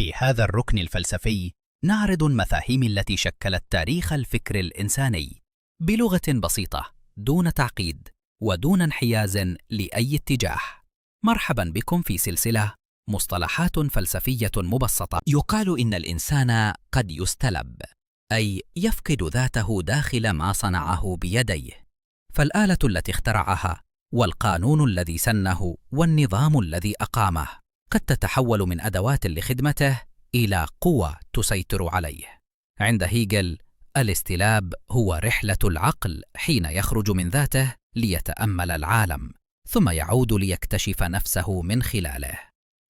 في هذا الركن الفلسفي نعرض المفاهيم التي شكلت تاريخ الفكر الإنساني بلغة بسيطة، دون تعقيد ودون انحياز لأي اتجاه. مرحبا بكم في سلسلة مصطلحات فلسفية مبسطة. يقال إن الإنسان قد يستلب، أي يفقد ذاته داخل ما صنعه بيديه، فالآلة التي اخترعها والقانون الذي سنه والنظام الذي أقامه قد تتحول من أدوات لخدمته إلى قوى تسيطر عليه. عند هيجل، الاستلاب هو رحلة العقل حين يخرج من ذاته ليتأمل العالم، ثم يعود ليكتشف نفسه من خلاله.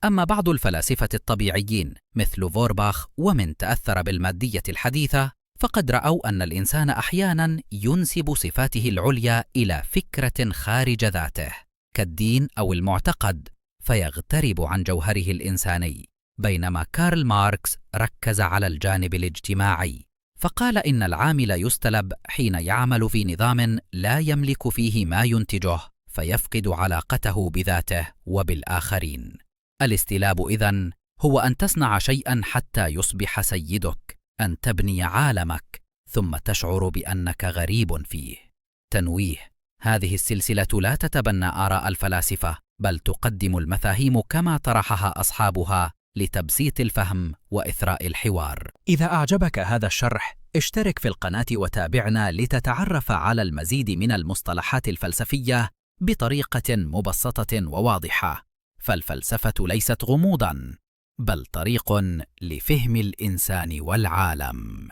أما بعض الفلاسفة الطبيعيين مثل فورباخ ومن تأثر بالمادية الحديثة، فقد رأوا أن الإنسان أحياناً ينسب صفاته العليا إلى فكرة خارج ذاته كالدين أو المعتقد، فيغترب عن جوهره الإنساني. بينما كارل ماركس ركز على الجانب الاجتماعي، فقال إن العامل يستلب حين يعمل في نظام لا يملك فيه ما ينتجه، فيفقد علاقته بذاته وبالآخرين. الاستلاب إذن هو أن تصنع شيئاً حتى يصبح سيدك، أن تبني عالمك ثم تشعر بأنك غريب فيه. تنويه: هذه السلسلة لا تتبنى آراء الفلاسفة، بل تقدم المفاهيم كما طرحها أصحابها لتبسيط الفهم وإثراء الحوار. إذا أعجبك هذا الشرح، اشترك في القناة وتابعنا لتتعرف على المزيد من المصطلحات الفلسفية بطريقة مبسطة وواضحة. فالفلسفة ليست غموضاً، بل طريق لفهم الإنسان والعالم.